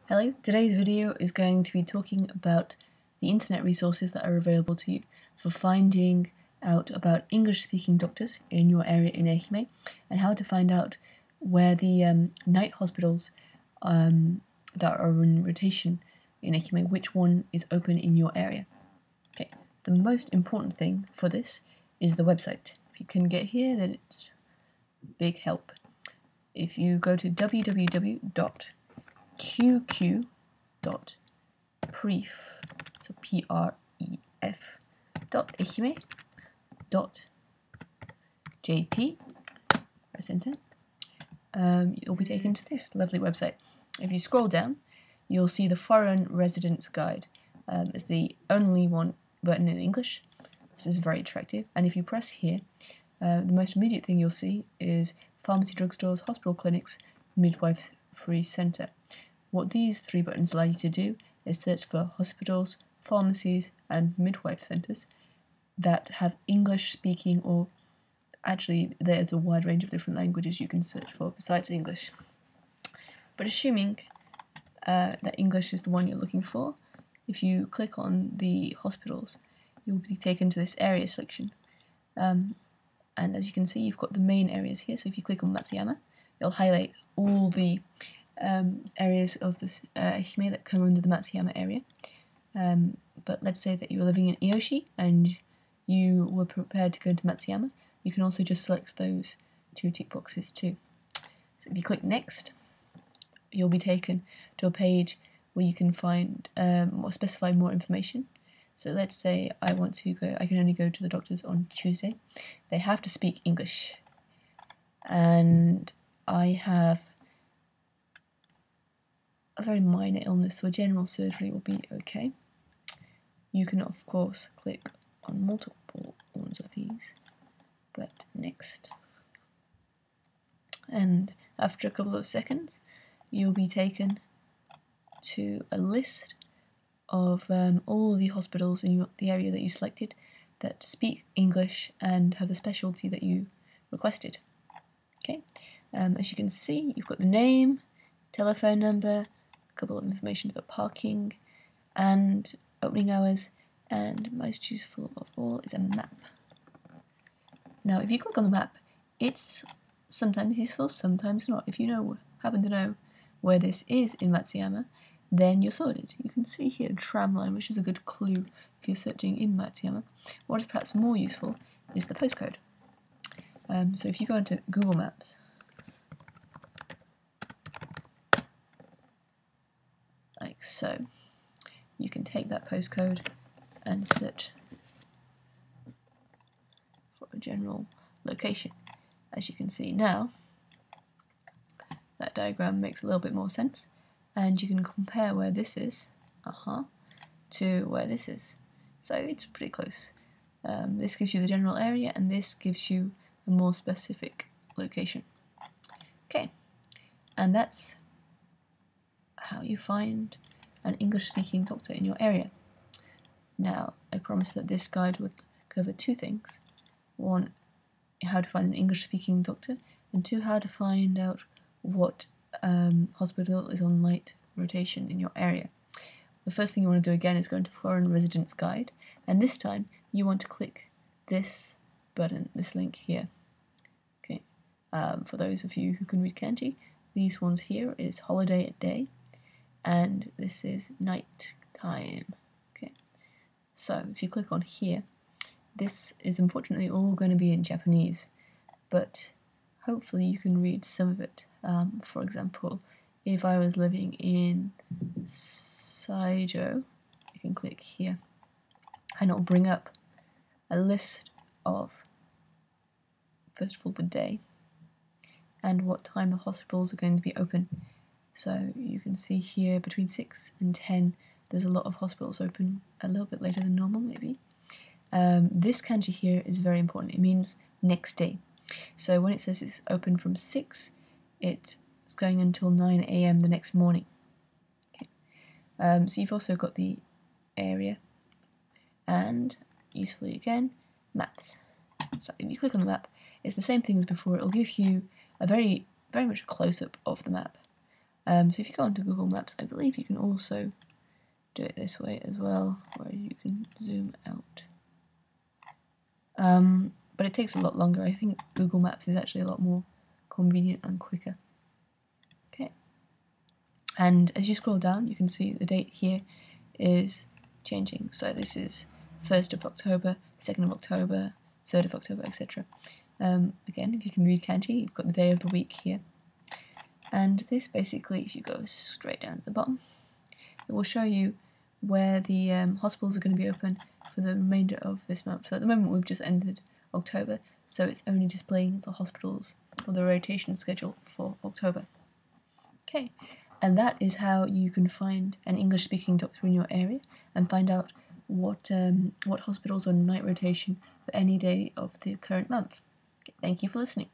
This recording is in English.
Hello, today's video is going to be talking about the internet resources that are available to you for finding out about English-speaking doctors in your area in Ehime and how to find out where the night hospitals that are in rotation in Ehime, which one is open in your area. Okay, the most important thing for this is the website. If you can get here, then it's big help. If you go to www.qq.pref, so P-R-E-F, .ehime.jp, press enter, you'll be taken to this lovely website. If you scroll down, you'll see the Foreign Residence Guide as the only one written in English. This is very attractive, and if you press here, the most immediate thing you'll see is pharmacy, drugstores, hospital clinics, midwifery centre. What these three buttons allow you to do is search for hospitals, pharmacies, and midwife centres that have English speaking, or actually there's a wide range of different languages you can search for besides English. But assuming that English is the one you're looking for, if you click on the hospitals, you'll be taken to this area selection. And as you can see, you've got the main areas here. So if you click on Matsuyama, it'll highlight all the areas of this Ehime that come under the Matsuyama area. But let's say that you were living in Iyoshi and you were prepared to go into Matsuyama. You can also just select those two tick boxes too. So if you click next, you'll be taken to a page where you can find or specify more information. So let's say I can only go to the doctors on Tuesday. They have to speak English. And I have a very minor illness, so a general surgery will be okay. You can, of course, click on multiple ones of these, but next. And after a couple of seconds, you'll be taken to a list of all the hospitals in the area that you selected that speak English and have the specialty that you requested. Okay, as you can see, you've got the name, telephone number, a couple of information about parking, and opening hours, and most useful of all is a map. Now, if you click on the map, it's sometimes useful, sometimes not. If you happen to know where this is in Matsuyama, then you're sorted. You can see here tramline, which is a good clue if you're searching in Matsuyama. What is perhaps more useful is the postcode. So if you go into Google Maps, like so, you can take that postcode and search for a general location. As you can see now, that diagram makes a little bit more sense. And you can compare where this is to where this is. So it's pretty close. This gives you the general area, and this gives you a more specific location. Okay, and that's how you find an English-speaking doctor in your area. Now, I promised that this guide would cover two things. One, how to find an English-speaking doctor, and two, how to find out what hospital is on night rotation in your area. The first thing you want to do again is go into Foreign Residence Guide, and this time you want to click this button, this link here. Okay, for those of you who can read kanji, these ones here is holiday at day, and this is night time. Okay, so if you click on here, this is unfortunately all going to be in Japanese, but hopefully you can read some of it. For example, if I was living in Saijo, you can click here, and it'll bring up a list of, first of all, the day and what time the hospitals are going to be open. So you can see here between 6 and 10, there's a lot of hospitals open a little bit later than normal, maybe. This kanji here is very important. It means next day. So when it says it's open from 6, it's going until 9 AM the next morning. Okay. So you've also got the area, and usefully again, maps. So if you click on the map, it's the same thing as before. It'll give you a very much a close-up of the map. So if you go onto Google Maps, I believe you can also do it this way as well, where you can zoom out. But it takes a lot longer. I think Google Maps is actually a lot more convenient and quicker. Okay. And as you scroll down, you can see the date here is changing. So this is 1st of October, 2nd of October, 3rd of October, etc. Again, if you can read kanji, you've got the day of the week here. And this basically, if you go straight down to the bottom, it will show you where the hospitals are going to be open for the remainder of this month. So at the moment we've just ended October, so it's only displaying the hospitals or the rotation schedule for October. Okay, and that is how you can find an English-speaking doctor in your area and find out what hospitals are on night rotation for any day of the current month. Okay, thank you for listening.